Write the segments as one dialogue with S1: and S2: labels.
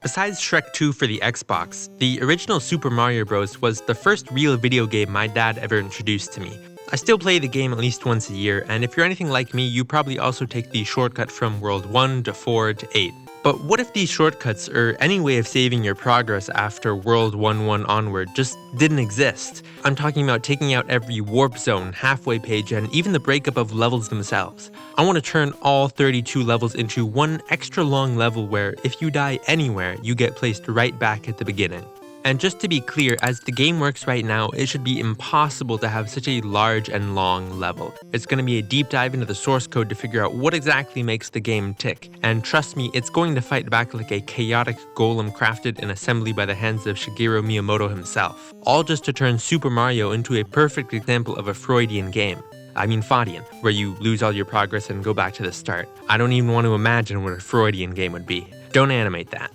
S1: Besides Shrek 2 for the Xbox, the original Super Mario Bros. Was the first real video game my dad ever introduced to me. I still play the game at least once a year, and if you're anything like me, you probably also take the shortcut from World 1 to 4 to 8. But what if these shortcuts, or any way of saving your progress after World 1-1 onward, just didn't exist? I'm talking about taking out every warp zone, halfway page, and even the breakup of levels themselves. I want to turn all 32 levels into one extra long level where if you die anywhere, you get placed right back at the beginning. And just to be clear, as the game works right now, it should be impossible to have such a large and long level. It's going to be a deep dive into the source code to figure out what exactly makes the game tick. And trust me, it's going to fight back like a chaotic golem crafted in assembly by the hands of Shigeru Miyamoto himself. All just to turn Super Mario into a perfect example of a Freudian game. I mean Fodian, where you lose all your progress and go back to the start. I don't even want to imagine what a Freudian game would be. Don't animate that.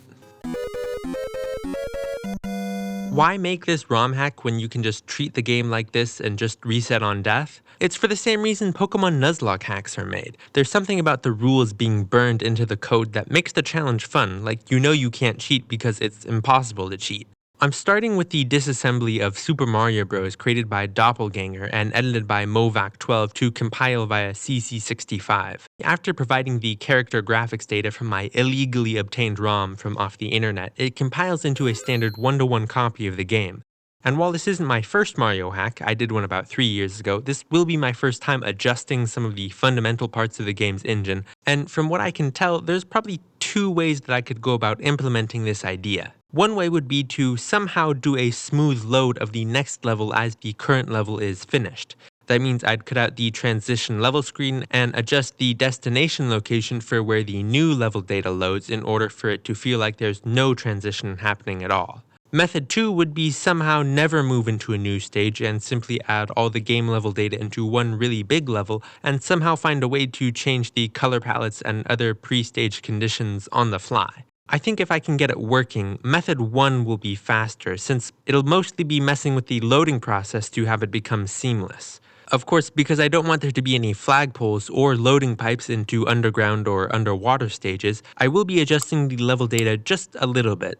S1: Why make this ROM hack when you can just treat the game like this and just reset on death? It's for the same reason Pokemon Nuzlocke hacks are made. There's something about the rules being burned into the code that makes the challenge fun, like you know you can't cheat because it's impossible to cheat. I'm starting with the disassembly of Super Mario Bros. Created by Doppelganger and edited by Movac12 to compile via CC65. After providing the character graphics data from my illegally obtained ROM from off the internet, it compiles into a standard 1-to-1 copy of the game. And while this isn't my first Mario hack, I did one about 3 years ago, this will be my first time adjusting some of the fundamental parts of the game's engine, and from what I can tell, there's probably two ways that I could go about implementing this idea. One way would be to somehow do a smooth load of the next level as the current level is finished. That means I'd cut out the transition level screen and adjust the destination location for where the new level data loads in order for it to feel like there's no transition happening at all. Method 2 would be somehow never move into a new stage and simply add all the game level data into one really big level and somehow find a way to change the color palettes and other pre-stage conditions on the fly. I think if I can get it working, method 1 will be faster since it'll mostly be messing with the loading process to have it become seamless. Of course, because I don't want there to be any flagpoles or loading pipes into underground or underwater stages, I will be adjusting the level data just a little bit.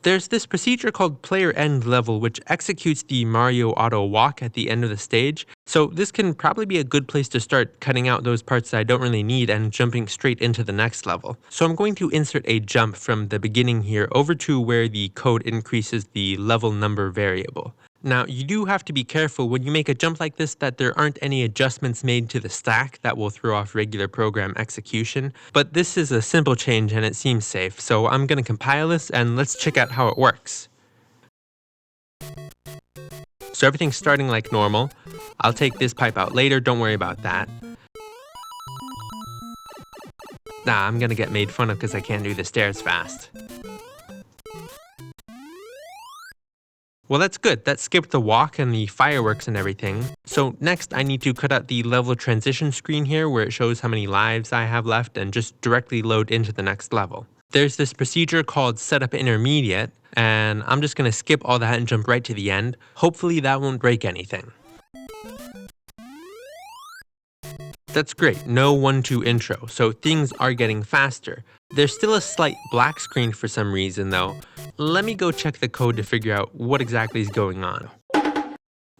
S1: There's this procedure called player end level which executes the Mario auto walk at the end of the stage, so this can probably be a good place to start cutting out those parts that I don't really need and jumping straight into the next level. So I'm going to insert a jump from the beginning here over to where the code increases the level number variable. Now, you do have to be careful when you make a jump like this that there aren't any adjustments made to the stack that will throw off regular program execution, but this is a simple change and it seems safe, so I'm going to compile this and let's check out how it works. So everything's starting like normal. I'll take this pipe out later, don't worry about that. I'm going to get made fun of because I can't do the stairs fast. Well, that's good. That skipped the walk and the fireworks and everything. So next I need to cut out the level transition screen here where it shows how many lives I have left and just directly load into the next level. There's this procedure called setup intermediate, and I'm just going to skip all that and jump right to the end. Hopefully that won't break anything. That's great, no 1-2 intro, so things are getting faster. There's still a slight black screen for some reason though. Let me go check the code to figure out what exactly is going on.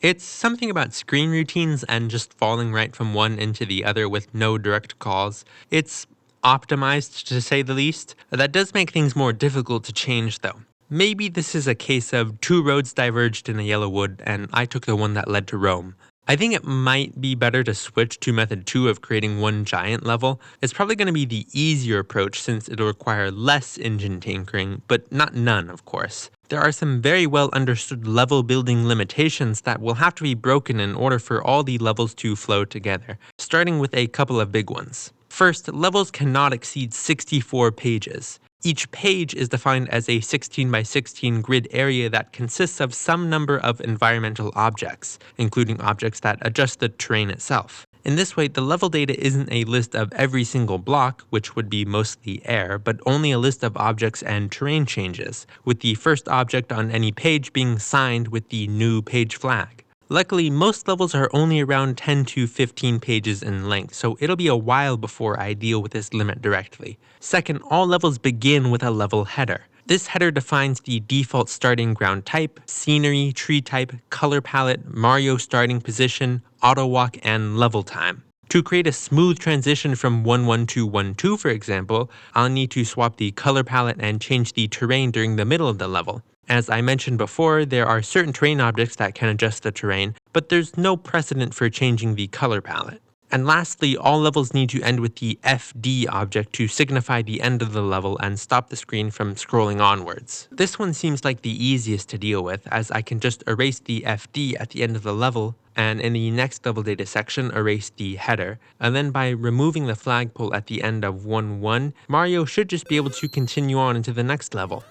S1: It's something about screen routines and just falling right from one into the other with no direct calls. It's optimized to say the least. That does make things more difficult to change though. Maybe this is a case of two roads diverged in a yellow wood and I took the one that led to Rome. I think it might be better to switch to method 2 of creating one giant level. It's probably going to be the easier approach since it'll require less engine tinkering, but not none, of course. There are some very well understood level building limitations that will have to be broken in order for all the levels to flow together, starting with a couple of big ones. First, levels cannot exceed 64 pages. Each page is defined as a 16 by 16 grid area that consists of some number of environmental objects, including objects that adjust the terrain itself. In this way, the level data isn't a list of every single block, which would be mostly air, but only a list of objects and terrain changes, with the first object on any page being signed with the new page flag. Luckily, most levels are only around 10 to 15 pages in length, so it'll be a while before I deal with this limit directly. Second, all levels begin with a level header. This header defines the default starting ground type, scenery, tree type, color palette, Mario starting position, auto walk, and level time. To create a smooth transition from 1-1 to 1-2, for example, I'll need to swap the color palette and change the terrain during the middle of the level. As I mentioned before, there are certain terrain objects that can adjust the terrain, but there's no precedent for changing the color palette. And lastly, all levels need to end with the FD object to signify the end of the level and stop the screen from scrolling onwards. This one seems like the easiest to deal with, as I can just erase the FD at the end of the level, and in the next level data section erase the header, and then by removing the flagpole at the end of 1-1, Mario should just be able to continue on into the next level.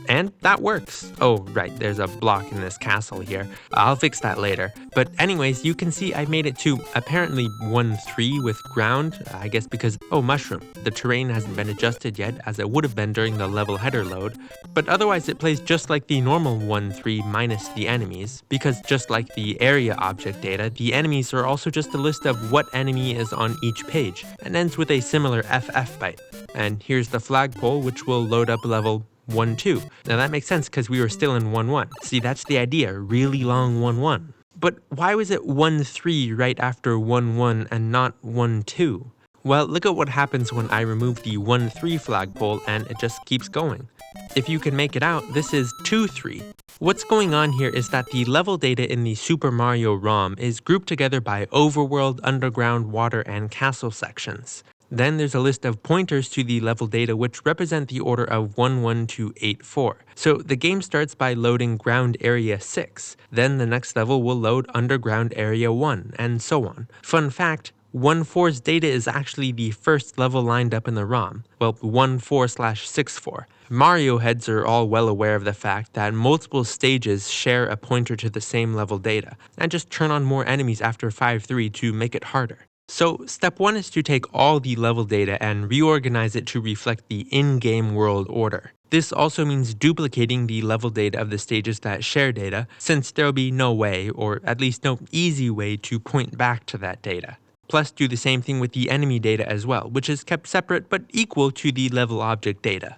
S1: And that works. Oh, right, there's a block in this castle here. I'll fix that later. But anyways, you can see I made it to apparently 1-3 with ground, I guess because, oh, mushroom. The terrain hasn't been adjusted yet, as it would have been during the level header load. But otherwise it plays just like the normal 1-3 minus the enemies, because just like the area object data, the enemies are also just a list of what enemy is on each page, and ends with a similar FF byte. And here's the flagpole, which will load up level 1-2. Now that makes sense because we were still in 1-1. See, that's the idea, really long 1-1. But why was it 1-3 right after 1-1 and not 1-2? Well, look at what happens when I remove the 1-3 flagpole and it just keeps going. If you can make it out, this is 2-3. What's going on here is that the level data in the Super Mario ROM is grouped together by overworld, underground, water, and castle sections. Then there's a list of pointers to the level data which represent the order of 1-1 to 8-4. So the game starts by loading ground area 6, then the next level will load underground area 1, and so on. Fun fact, 1-4's data is actually the first level lined up in the ROM, well 1-4/6-4. Mario heads are all well aware of the fact that multiple stages share a pointer to the same level data, and just turn on more enemies after 5-3 to make it harder. So step 1 is to take all the level data and reorganize it to reflect the in-game world order. This also means duplicating the level data of the stages that share data, since there will be no way, or at least no easy way, to point back to that data. Plus do the same thing with the enemy data as well, which is kept separate but equal to the level object data.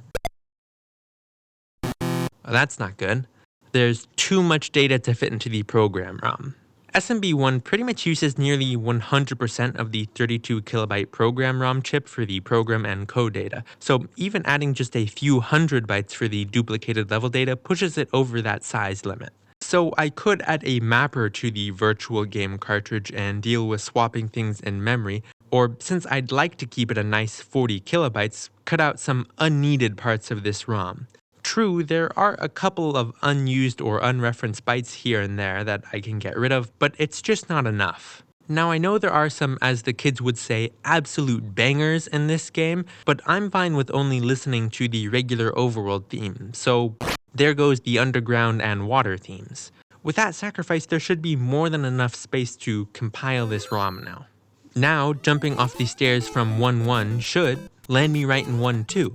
S1: Well, that's not good. There's too much data to fit into the program ROM. SMB1 pretty much uses nearly 100% of the 32 kilobyte program ROM chip for the program and code data, so even adding just a few hundred bytes for the duplicated level data pushes it over that size limit. So I could add a mapper to the virtual game cartridge and deal with swapping things in memory, or since I'd like to keep it a nice 40 kilobytes, cut out some unneeded parts of this ROM. True, there are a couple of unused or unreferenced bytes here and there that I can get rid of, but it's just not enough. Now I know there are some, as the kids would say, absolute bangers in this game, but I'm fine with only listening to the regular overworld theme, so there goes the underground and water themes. With that sacrifice, there should be more than enough space to compile this ROM now. Now, jumping off the stairs from 1-1 should land me right in 1-2.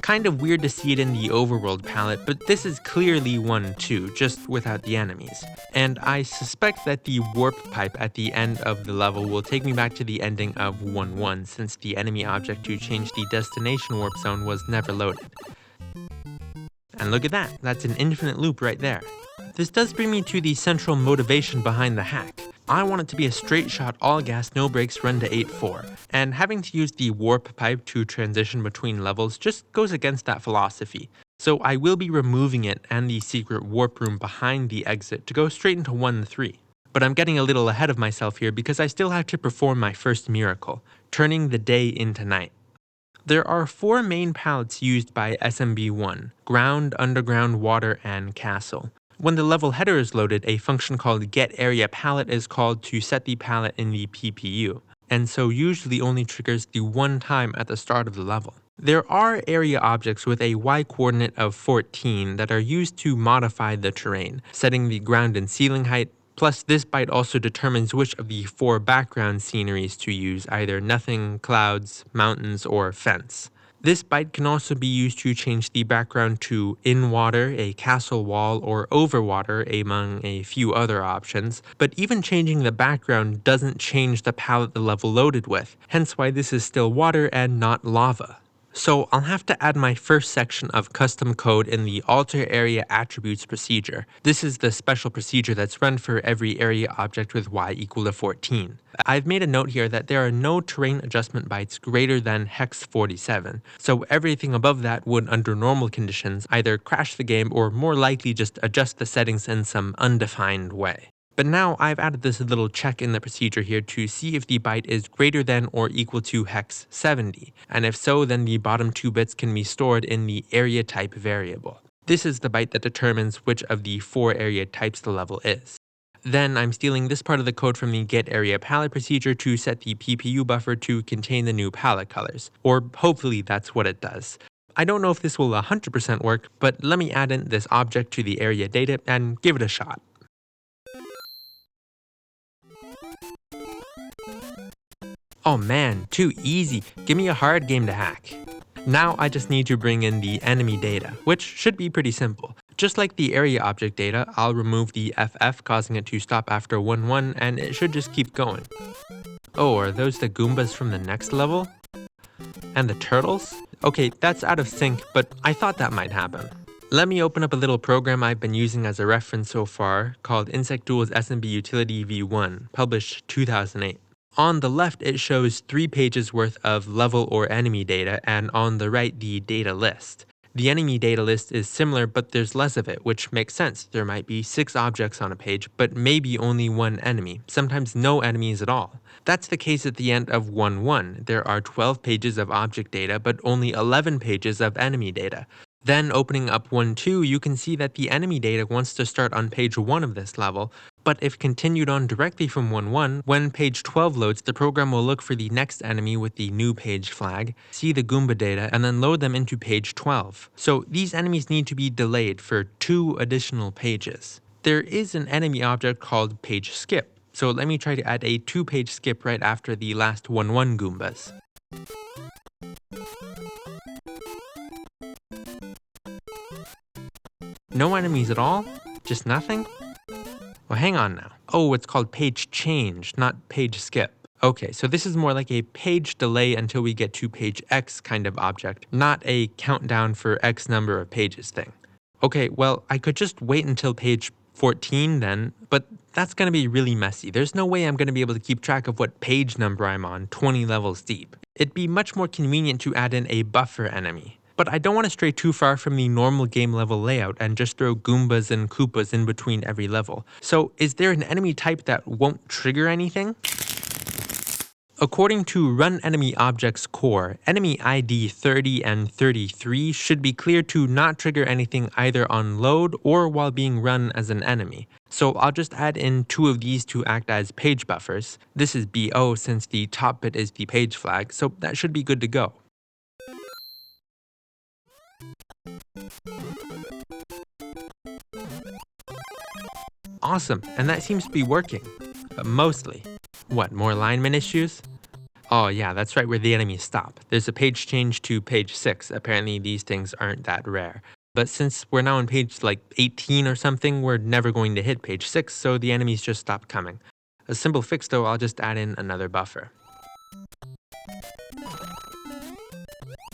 S1: Kind of weird to see it in the overworld palette, but this is clearly 1-2, just without the enemies. And I suspect that the warp pipe at the end of the level will take me back to the ending of 1-1, since the enemy object to change the destination warp zone was never loaded. And look at that, that's an infinite loop right there. This does bring me to the central motivation behind the hack. I want it to be a straight shot, all gas, no brakes run to 8-4, and having to use the warp pipe to transition between levels just goes against that philosophy. So I will be removing it and the secret warp room behind the exit to go straight into 1-3. But I'm getting a little ahead of myself here because I still have to perform my first miracle, turning the day into night. There are 4 main palettes used by SMB1, ground, underground, water, and castle. When the level header is loaded, a function called getAreaPalette is called to set the palette in the PPU, and so usually only triggers the one time at the start of the level. There are area objects with a y-coordinate of 14 that are used to modify the terrain, setting the ground and ceiling height, plus this byte also determines which of the 4 background sceneries to use, either nothing, clouds, mountains, or fence. This byte can also be used to change the background to in water, a castle wall, or over water, among a few other options, but even changing the background doesn't change the palette the level loaded with, hence why this is still water and not lava. So I'll have to add my first section of custom code in the alter area attributes procedure. This is the special procedure that's run for every area object with y equal to 14. I've made a note here that there are no terrain adjustment bytes greater than hex 47, so everything above that would, under normal conditions, either crash the game or more likely just adjust the settings in some undefined way. But now I've added this little check in the procedure here to see if the byte is greater than or equal to hex 70, and if so, then the bottom 2 bits can be stored in the AreaType variable. This is the byte that determines which of the 4 area types the level is. Then I'm stealing this part of the code from the getAreaPalette procedure to set the PPU buffer to contain the new palette colors, or hopefully that's what it does. I don't know if this will 100% work, but let me add in this object to the area data and give it a shot. Oh man, too easy. Give me a hard game to hack. Now I just need to bring in the enemy data, which should be pretty simple. Just like the area object data, I'll remove the FF causing it to stop after 1-1 and it should just keep going. Oh, are those the Goombas from the next level? And the turtles? Okay, that's out of sync, but I thought that might happen. Let me open up a little program I've been using as a reference so far called InsectDuel's SMB Utility v1, published 2008. On the left, it shows 3 pages worth of level or enemy data, and on the right, the data list. The enemy data list is similar, but there's less of it, which makes sense. There might be 6 objects on a page, but maybe only 1 enemy, sometimes no enemies at all. That's the case at the end of 1-1. There are 12 pages of object data, but only 11 pages of enemy data. Then opening up 1-2, you can see that the enemy data wants to start on page 1 of this level, but if continued on directly from 1-1, when page 12 loads, the program will look for the next enemy with the new page flag, see the Goomba data, and then load them into page 12. So these enemies need to be delayed for 2 additional pages. There is an enemy object called page skip, so let me try to add a 2-page skip right after the last 1-1 Goombas. No enemies at all? Just nothing? Well, hang on now. Oh, it's called page change, not page skip. Okay, so this is more like a page delay until we get to page X kind of object, not a countdown for X number of pages thing. Okay, well, I could just wait until page 14 then, but that's going to be really messy. There's no way I'm going to be able to keep track of what page number I'm on 20 levels deep. It'd be much more convenient to add in a buffer enemy. But I don't want to stray too far from the normal game level layout and just throw Goombas and Koopas in between every level. So is there an enemy type that won't trigger anything? According to Run Enemy Objects core, enemy ID 30 and 33 should be cleared to not trigger anything either on load or while being run as an enemy. So I'll just add in 2 of these to act as page buffers. This is BO since the top bit is the page flag, so that should be good to go. Awesome, and that seems to be working. Mostly. What, more alignment issues? Oh yeah, that's right where the enemies stop. There's a page change to page 6. Apparently these things aren't that rare. But since we're now on page like 18 or something, we're never going to hit page 6, so the enemies just stop coming. A simple fix though, I'll just add in another buffer.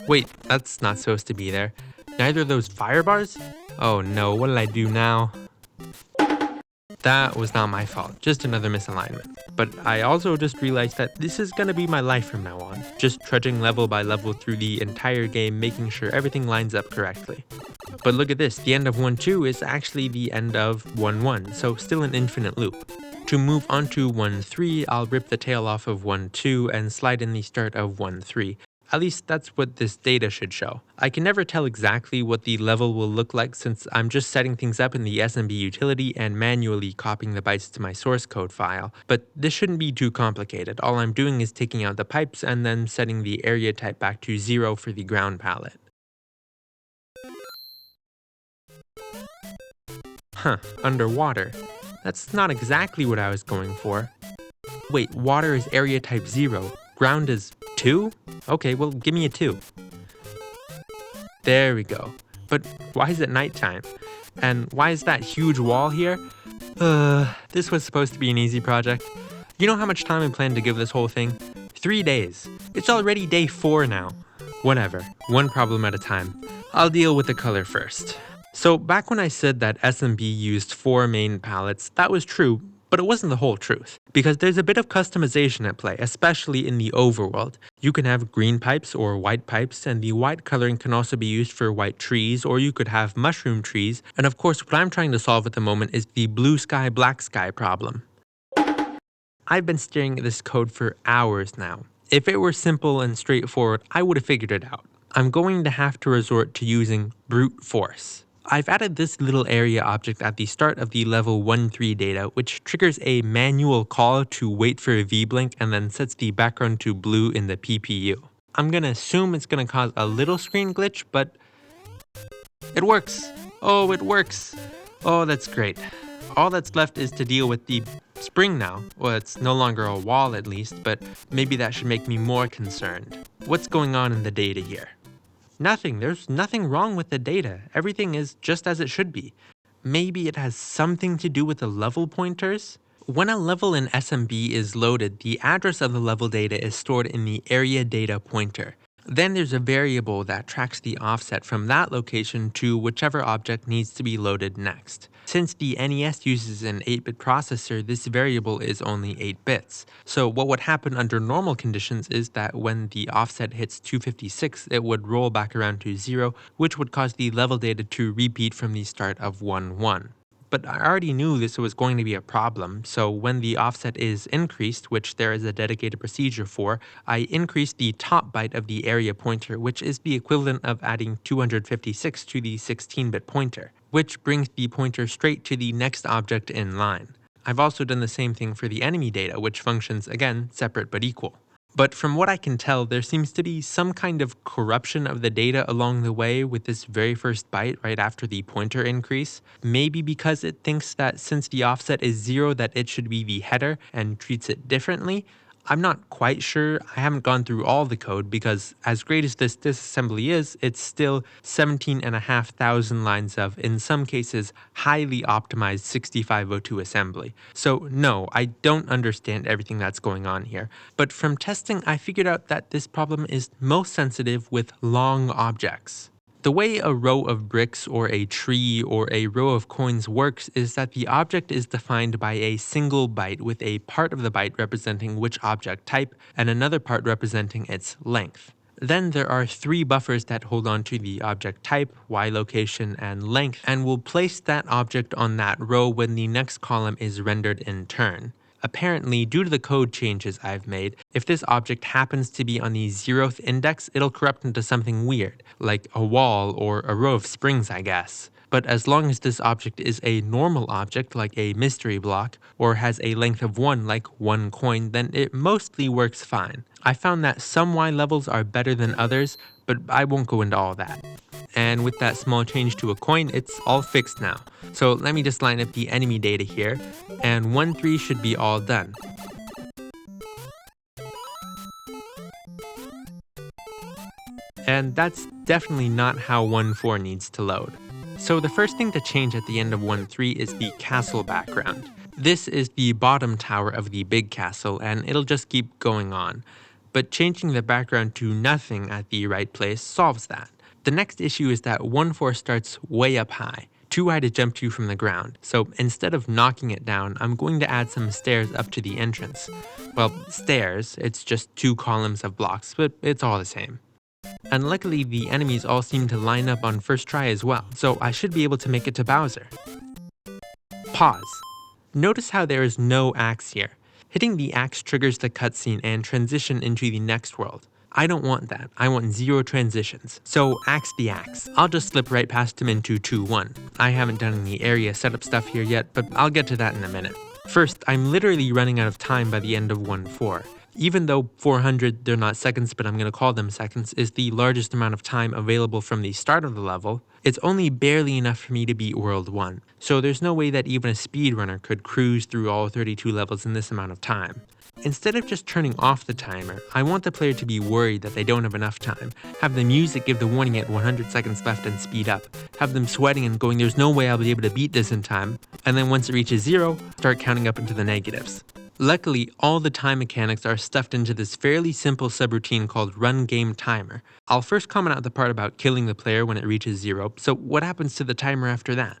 S1: Wait, that's not supposed to be there. Neither of those fire bars? Oh no, what did I do now? That was not my fault, just another misalignment. But I also just realized that this is gonna be my life from now on, just trudging level by level through the entire game, making sure everything lines up correctly. But look at this, the end of 1-2 is actually the end of 1-1, so still an infinite loop. To move on to 1-3, I'll rip the tail off of 1-2 and slide in the start of 1-3. At least that's what this data should show. I can never tell exactly what the level will look like since I'm just setting things up in the SMB utility and manually copying the bytes to my source code file, but this shouldn't be too complicated. All I'm doing is taking out the pipes and then setting the area type back to 0 for the ground palette. Huh, underwater. That's not exactly what I was going for. Wait, water is area type 0, ground is 2? Okay, well give me a 2. There we go. But why is it nighttime? And why is that huge wall here? This was supposed to be an easy project. You know how much time I planned to give this whole thing? 3 days. It's already day 4 now. Whatever, one problem at a time. I'll deal with the color first. So back when I said that SMB used 4 main palettes, that was true, but it wasn't the whole truth. Because there's a bit of customization at play, especially in the overworld. You can have green pipes or white pipes, and the white coloring can also be used for white trees, or you could have mushroom trees, and of course what I'm trying to solve at the moment is the blue sky, black sky problem. I've been staring at this code for hours now. If it were simple and straightforward, I would have figured it out. I'm going to have to resort to using brute force. I've added this little area object at the start of the level 1-3 data, which triggers a manual call to wait for a V-blink and then sets the background to blue in the PPU. I'm gonna assume it's gonna cause a little screen glitch, but it works. Oh, it works. Oh, that's great. All that's left is to deal with the spring now. Well, it's no longer a wall at least, but maybe that should make me more concerned. What's going on in the data here? Nothing. There's nothing wrong with the data. Everything is just as it should be. Maybe it has something to do with the level pointers? When a level in SMB is loaded, the address of the level data is stored in the area data pointer. Then there's a variable that tracks the offset from that location to whichever object needs to be loaded next. Since the NES uses an 8-bit processor, this variable is only 8 bits. So what would happen under normal conditions is that when the offset hits 256, it would roll back around to 0, which would cause the level data to repeat from the start of 1-1. But I already knew this was going to be a problem, so when the offset is increased, which there is a dedicated procedure for, I increased the top byte of the area pointer, which is the equivalent of adding 256 to the 16-bit pointer, which brings the pointer straight to the next object in line. I've also done the same thing for the enemy data, which functions, again, separate but equal. But from what I can tell, there seems to be some kind of corruption of the data along the way with this very first byte right after the pointer increase. Maybe because it thinks that since the offset is 0 that it should be the header and treats it differently. I'm not quite sure. I haven't gone through all the code because as great as this disassembly is, it's still 17,500 lines of, in some cases, highly optimized 6502 assembly. So no, I don't understand everything that's going on here. But from testing, I figured out that this problem is most sensitive with long objects. The way a row of bricks or a tree or a row of coins works is that the object is defined by a single byte with a part of the byte representing which object type and another part representing its length. Then there are 3 buffers that hold on to the object type, Y location, and length, and will place that object on that row when the next column is rendered in turn. Apparently, due to the code changes I've made, if this object happens to be on the 0th index, it'll corrupt into something weird, like a wall or a row of springs, I guess. But as long as this object is a normal object, like a mystery block, or has a length of 1, like 1 coin, then it mostly works fine. I found that some Y levels are better than others, but I won't go into all that. And with that small change to a coin, it's all fixed now. So let me just line up the enemy data here, and 1-3 should be all done. And that's definitely not how 1-4 needs to load. So the first thing to change at the end of 1-3 is the castle background. This is the bottom tower of the big castle, and it'll just keep going on. But changing the background to nothing at the right place solves that. The next issue is that 1-4 starts way up high, too high to jump to from the ground. So instead of knocking it down, I'm going to add some stairs up to the entrance. Well, stairs, it's just 2 columns of blocks, but it's all the same. And luckily the enemies all seem to line up on first try as well, so I should be able to make it to Bowser. Pause. Notice how there is no axe here. Hitting the axe triggers the cutscene and transition into the next world. I don't want that. I want 0 transitions. So axe the axe. I'll just slip right past him into 2-1. I haven't done any area setup stuff here yet, but I'll get to that in a minute. First, I'm literally running out of time by the end of 1-4. Even though 400, they're not seconds, but I'm going to call them seconds, is the largest amount of time available from the start of the level, it's only barely enough for me to beat World 1. So there's no way that even a speedrunner could cruise through all 32 levels in this amount of time. Instead of just turning off the timer, I want the player to be worried that they don't have enough time. Have the music give the warning at 100 seconds left and speed up. Have them sweating and going, there's no way I'll be able to beat this in time. And then once it reaches 0, start counting up into the negatives. Luckily, all the time mechanics are stuffed into this fairly simple subroutine called Run Game Timer. I'll first comment out the part about killing the player when it reaches 0, so what happens to the timer after that?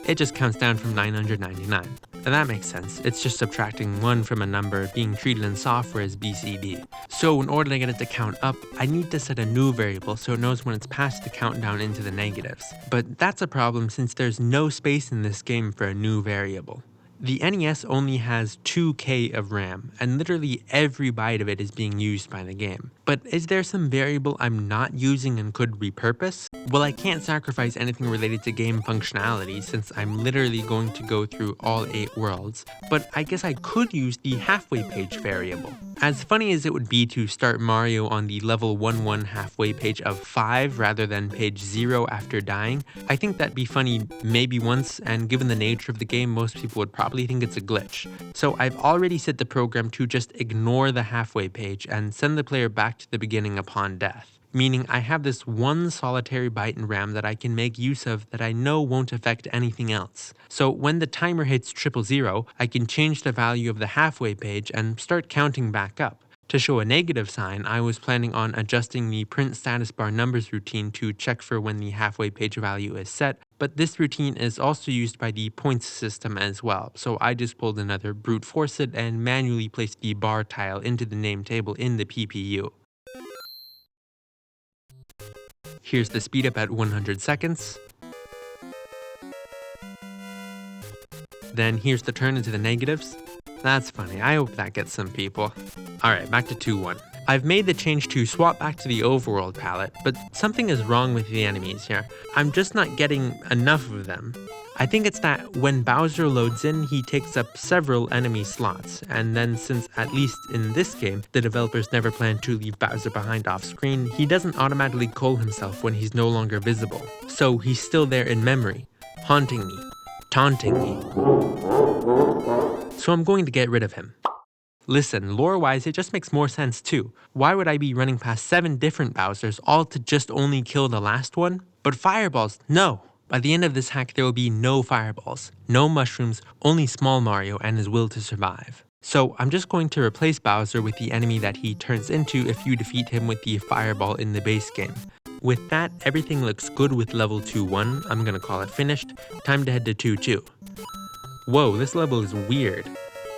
S1: It just counts down from 999. And that makes sense, it's just subtracting 1 from a number being treated in software as BCD. So in order to get it to count up, I need to set a new variable so it knows when it's past the countdown into the negatives. But that's a problem since there's no space in this game for a new variable. The NES only has 2K of RAM, and literally every byte of it is being used by the game. But is there some variable I'm not using and could repurpose? Well, I can't sacrifice anything related to game functionality since I'm literally going to go through all 8 worlds, but I guess I could use the halfway page variable. As funny as it would be to start Mario on the level 1-1 halfway page of 5 rather than page 0 after dying, I think that'd be funny maybe once, and given the nature of the game, most people would probably think it's a glitch. So I've already set the program to just ignore the halfway page and send the player back to the beginning upon death. Meaning I have this one solitary byte in RAM that I can make use of that I know won't affect anything else. So when the timer hits 000, I can change the value of the halfway page and start counting back up. To show a negative sign, I was planning on adjusting the print status bar numbers routine to check for when the halfway page value is set, but this routine is also used by the points system as well, so I just pulled another brute force it and manually placed the bar tile into the name table in the PPU. Here's the speed up at 100 seconds. Then here's the turn into the negatives. That's funny, I hope that gets some people. Alright, back to 2-1. I've made the change to swap back to the overworld palette, but something is wrong with the enemies here. I'm just not getting enough of them. I think it's that when Bowser loads in, he takes up several enemy slots, and then since at least in this game, the developers never plan to leave Bowser behind off screen, he doesn't automatically call himself when he's no longer visible. So he's still there in memory, haunting me, taunting me. So I'm going to get rid of him. Listen, lore-wise, it just makes more sense too. Why would I be running past 7 different Bowsers, all to just only kill the last one? But fireballs, no! By the end of this hack, there will be no fireballs, no mushrooms, only small Mario and his will to survive. So I'm just going to replace Bowser with the enemy that he turns into if you defeat him with the fireball in the base game. With that, everything looks good with level 2-1, I'm gonna call it finished. Time to head to 2-2. Whoa, this level is weird.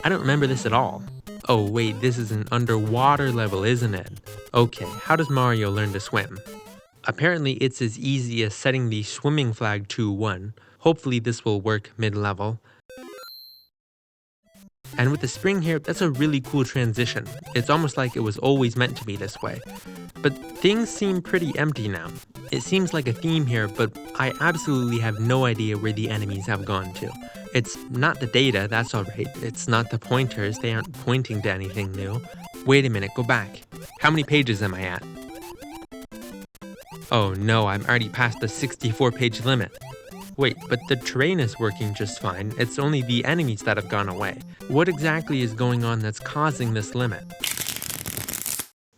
S1: I don't remember this at all. Oh wait, this is an underwater level, isn't it? Okay, how does Mario learn to swim? Apparently it's as easy as setting the swimming flag to 1. Hopefully this will work mid-level. And with the spring here, that's a really cool transition. It's almost like it was always meant to be this way. But things seem pretty empty now. It seems like a theme here, but I absolutely have no idea where the enemies have gone to. It's not the data, that's alright. It's not the pointers, they aren't pointing to anything new. Wait a minute, go back. How many pages am I at? Oh no, I'm already past the 64-page limit. Wait, but the terrain is working just fine, it's only the enemies that have gone away. What exactly is going on that's causing this limit?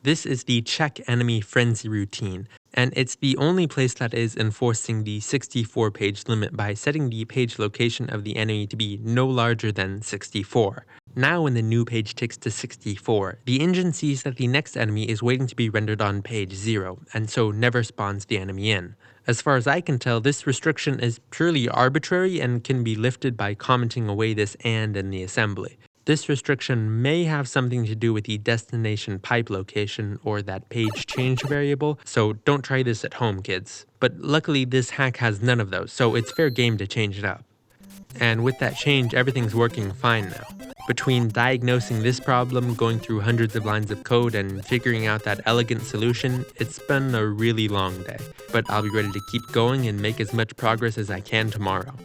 S1: This is the check enemy frenzy routine, and it's the only place that is enforcing the 64-page limit by setting the page location of the enemy to be no larger than 64. Now when the new page ticks to 64, the engine sees that the next enemy is waiting to be rendered on page 0, and so never spawns the enemy in. As far as I can tell, this restriction is purely arbitrary and can be lifted by commenting away this and in the assembly. This restriction may have something to do with the destination pipe location or that page change variable, so don't try this at home, kids. But luckily this hack has none of those, so it's fair game to change it up. And with that change, everything's working fine now. Between diagnosing this problem, going through hundreds of lines of code, and figuring out that elegant solution, it's been a really long day. But I'll be ready to keep going and make as much progress as I can tomorrow.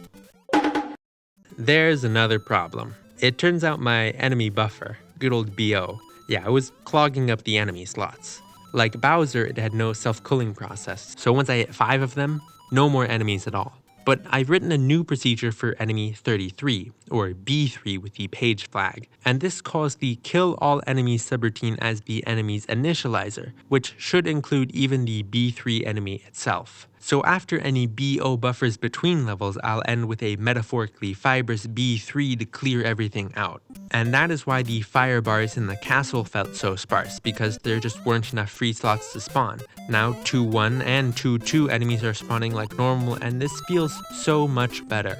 S1: There's another problem. It turns out my enemy buffer, good old BO, it was clogging up the enemy slots. Like Bowser, it had no self-culling process, so once I hit 5 of them, no more enemies at all. But I've written a new procedure for enemy 33, or B3 with the page flag, and this calls the kill all enemies subroutine as the enemy's initializer, which should include even the B3 enemy itself. So after any BO buffers between levels, I'll end with a metaphorically fibrous B3 to clear everything out. And that is why the fire bars in the castle felt so sparse, because there just weren't enough free slots to spawn. Now 2-1 and 2-2 enemies are spawning like normal, and this feels so much better.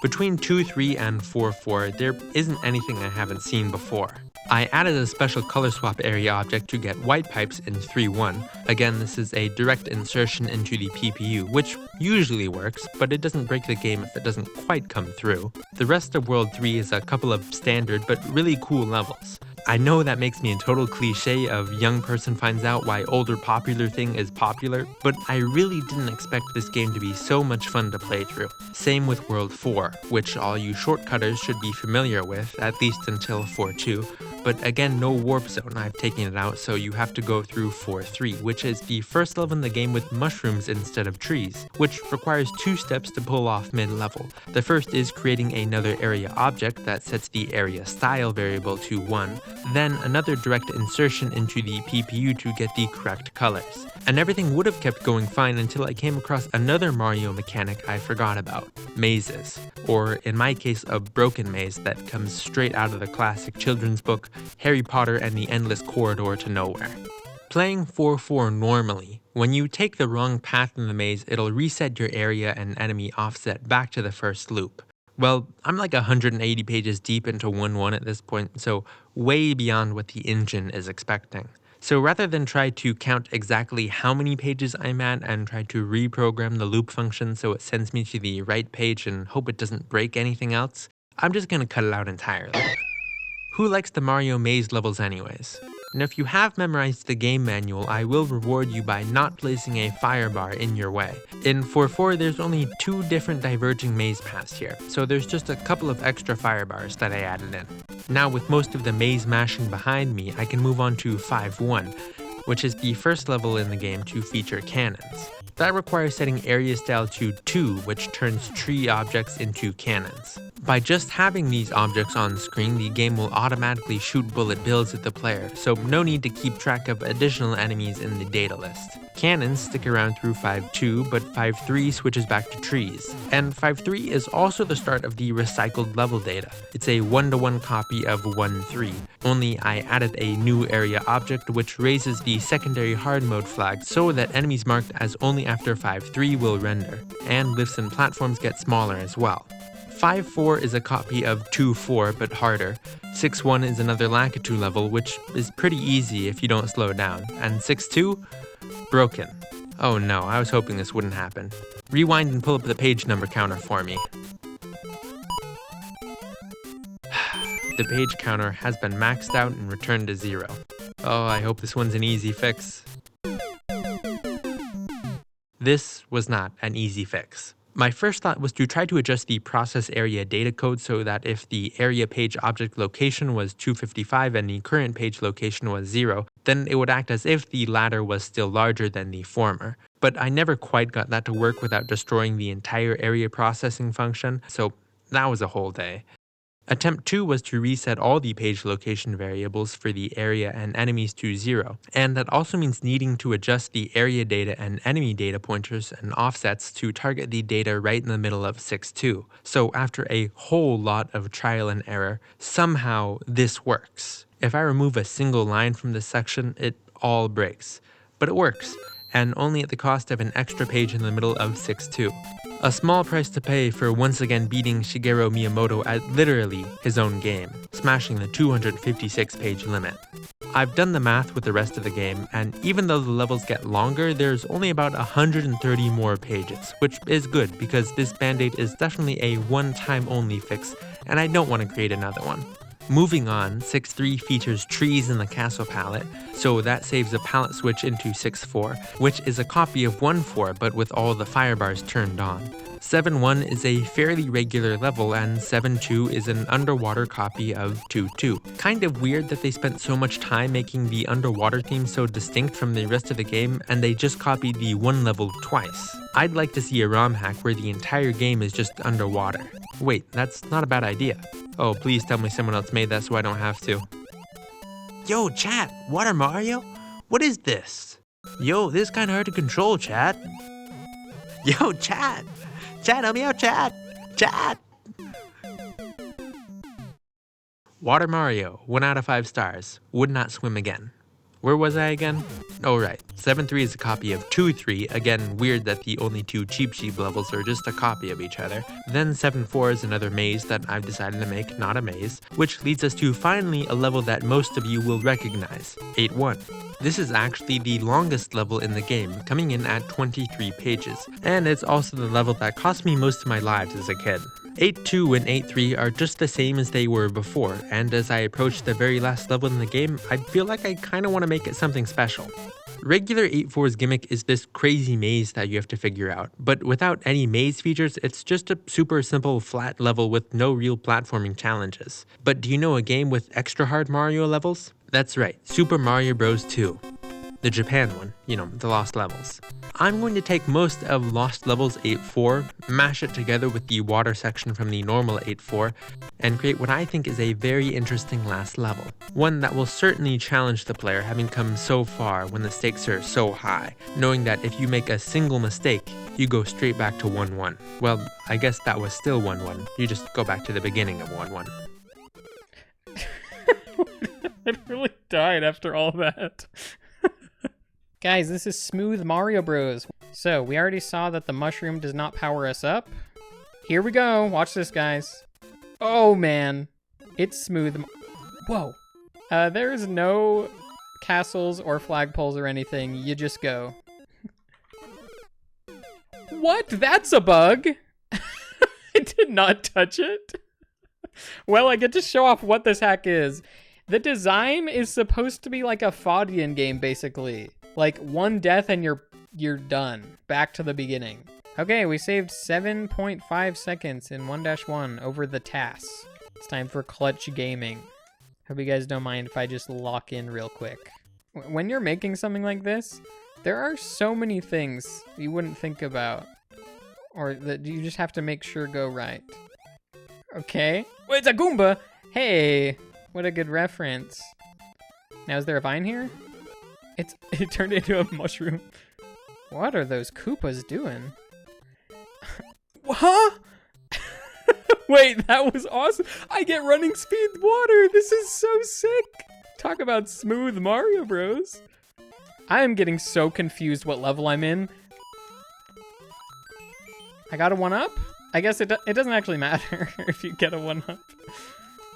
S1: Between 2-3 and 4-4, there isn't anything I haven't seen before. I added a special color swap area object to get white pipes in 3-1. Again, this is a direct insertion into the PPU, which usually works, but it doesn't break the game if it doesn't quite come through. The rest of World 3 is a couple of standard but really cool levels. I know that makes me a total cliche of young person finds out why older popular thing is popular, but I really didn't expect this game to be so much fun to play through. Same with World 4, which all you shortcutters should be familiar with, at least until 4-2. But again, no warp zone, I've taken it out, so you have to go through 4-3, which is the first level in the game with mushrooms instead of trees, which requires 2 steps to pull off mid-level. The first is creating another area object that sets the area style variable to 1, then another direct insertion into the PPU to get the correct colors. And everything would have kept going fine until I came across another Mario mechanic I forgot about: mazes. Or in my case, a broken maze that comes straight out of the classic children's book, Harry Potter and the Endless Corridor to Nowhere. Playing 4-4 normally, when you take the wrong path in the maze, it'll reset your area and enemy offset back to the first loop. Well, I'm like 180 pages deep into 1-1 at this point, so way beyond what the engine is expecting. So rather than try to count exactly how many pages I'm at and try to reprogram the loop function so it sends me to the right page and hope it doesn't break anything else, I'm just gonna cut it out entirely. Who likes the Mario maze levels anyways? And if you have memorized the game manual, I will reward you by not placing a fire bar in your way. In 4-4, there's only 2 different diverging maze paths here, so there's just a couple of extra fire bars that I added in. Now with most of the maze mashing behind me, I can move on to 5-1, which is the first level in the game to feature cannons. That requires setting area style to 2, which turns tree objects into cannons. By just having these objects on screen, the game will automatically shoot bullet bills at the player, so no need to keep track of additional enemies in the data list. Cannons stick around through 5-2, but 5-3 switches back to trees. And 5-3 is also the start of the recycled level data. It's a 1-to-1 copy of 1-3, only I added a new area object which raises the secondary hard mode flag so that enemies marked as only after 5-3 will render, and lifts and platforms get smaller as well. 5-4 is a copy of 2-4 but harder. 6-1 is another Lakitu level, which is pretty easy if you don't slow down, and 6-2? Broken. Oh no, I was hoping this wouldn't happen. Rewind and pull up the page number counter for me. The page counter has been maxed out and returned to 0. Oh, I hope this one's an easy fix. This was not an easy fix. My first thought was to try to adjust the process area data code so that if the area page object location was 255 and the current page location was 0, then it would act as if the latter was still larger than the former. But I never quite got that to work without destroying the entire area processing function, so that was a whole day. Attempt 2 was to reset all the page location variables for the area and enemies to 0, and that also means needing to adjust the area data and enemy data pointers and offsets to target the data right in the middle of 6-2. So after a whole lot of trial and error, somehow this works. If I remove a single line from this section, it all breaks. But it works, and only at the cost of an extra page in the middle of 6-2. A small price to pay for once again beating Shigeru Miyamoto at literally his own game, smashing the 256-page limit. I've done the math with the rest of the game, and even though the levels get longer, there's only about 130 more pages, which is good because this band-aid is definitely a one-time only fix, and I don't want to create another one. Moving on, 6.3 features trees in the castle palette, so that saves a palette switch into 6.4, which is a copy of 1.4 but with all the fire bars turned on. 7.1 is a fairly regular level, and 7.2 is an underwater copy of 2.2. Kind of weird that they spent so much time making the underwater theme so distinct from the rest of the game, and they just copied the one level twice. I'd like to see a ROM hack where the entire game is just underwater. Wait, that's not a bad idea. Oh, please tell me someone else made that so I don't have to. Yo, chat, Water Mario? What is this? Yo, this is kinda hard to control, chat. Yo, chat! Chat, help me out, chat! Chat! Water Mario, 1 out of 5 stars. Would not swim again. Where was I again? Oh right, 7.3 is a copy of 2.3, again weird that the only two Cheep Cheep levels are just a copy of each other. Then 7.4 is another maze that I've decided to make not a maze, which leads us to finally a level that most of you will recognize, 8.1. This is actually the longest level in the game, coming in at 23 pages, and it's also the level that cost me most of my lives as a kid. 8.2 and 8.3 are just the same as they were before, and as I approach the very last level in the game, I feel like I kinda wanna make it something special. Regular 8.4's gimmick is this crazy maze that you have to figure out, but without any maze features, it's just a super simple flat level with no real platforming challenges. But do you know a game with extra hard Mario levels? That's right, Super Mario Bros. 2. The Japan one, you know, the Lost Levels. I'm going to take most of Lost Levels 8.4, mash it together with the water section from the normal 8.4, and create what I think is a very interesting last level. One that will certainly challenge the player, having come so far when the stakes are so high, knowing that if you make a single mistake, you go straight back to 1-1. Well, I guess that was still 1-1. You just go back to the beginning of 1-1.
S2: I really died after all that. Guys, this is Smooth Mario Bros. So, we already saw that the mushroom does not power us up. Here we go. Watch this, guys. Oh, man. It's smooth. Whoa. There's no castles or flagpoles or anything. You just go. What? That's a bug? I did not touch it. Well, I get to show off what this hack is. The design is supposed to be like a Faudian game, basically. Like, one death and you're done. Back to the beginning. Okay, we saved 7.5 seconds in 1-1 over the TAS. It's time for clutch gaming. Hope you guys don't mind if I just lock in real quick. When you're making something like this, there are so many things you wouldn't think about. Or that you just have to make sure go right. Okay. Well, it's a Goomba! Hey! What a good reference. Now, is there a vine here? It turned into a mushroom. What are those Koopas doing? Huh? Wait, that was awesome. I get running speed water. This is so sick. Talk about smooth Mario Bros. I am getting so confused what level I'm in. I got a 1-up? I guess it doesn't actually matter if you get a 1-up.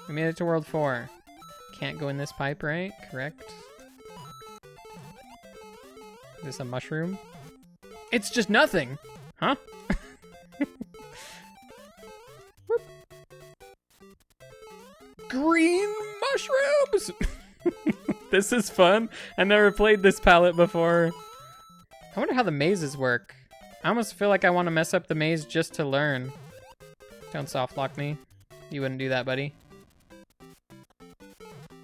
S2: We made it to World 4. Can't go in this pipe, right? Correct. Is this a mushroom? It's just nothing! Huh? Green mushrooms! This is fun. I never played this palette before. I wonder how the mazes work. I almost feel like I want to mess up the maze just to learn. Don't soft lock me. You wouldn't do that, buddy.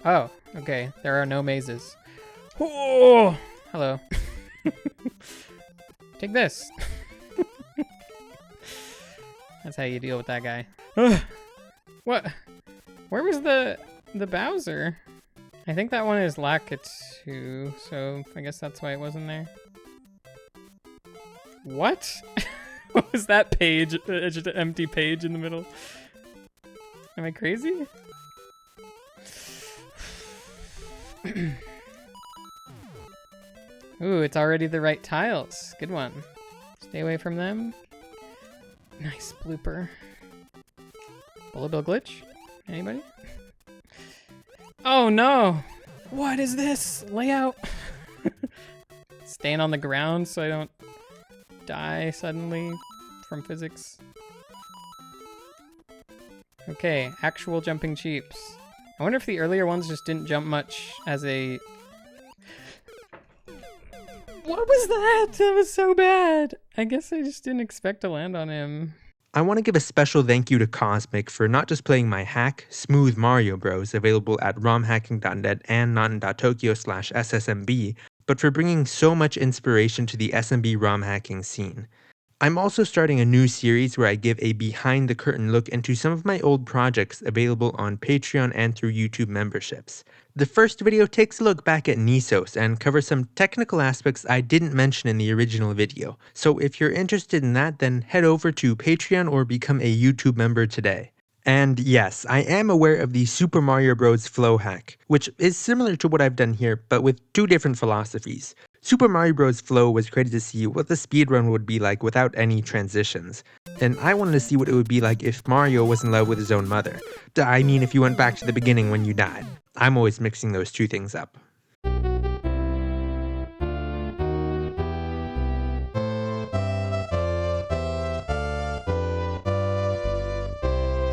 S2: Oh, okay. There are no mazes. Oh, hello. Take this. That's how you deal with that guy. What? Where was the Bowser? I think that one is Lakitu, so I guess that's why it wasn't there. What? What was that page? Just an empty page in the middle. Am I crazy? Ooh, it's already the right tiles. Good one. Stay away from them. Nice blooper. Bullet bill glitch? Anybody? Oh no! What is this? Layout? Staying on the ground so I don't die suddenly from physics. Okay, actual jumping cheeps. I wonder if the earlier ones just didn't jump much as a... What was that? That was so bad. I guess I just didn't expect to land on him.
S1: I want to give a special thank you to Cosmic for not just playing my hack, Smooth Mario Bros, available at romhacking.net and non.tokyo/SSMB, but for bringing so much inspiration to the SMB ROM hacking scene. I'm also starting a new series where I give a behind-the-curtain look into some of my old projects available on Patreon and through YouTube memberships. The first video takes a look back at Nisos and covers some technical aspects I didn't mention in the original video, so if you're interested in that, then head over to Patreon or become a YouTube member today. And yes, I am aware of the Super Mario Bros. Flow hack, which is similar to what I've done here, but with two different philosophies. Super Mario Bros. Flow was created to see what the speedrun would be like without any transitions, and I wanted to see what it would be like if Mario was in love with his own mother. I mean, if you went back to the beginning when you died. I'm always mixing those two things up.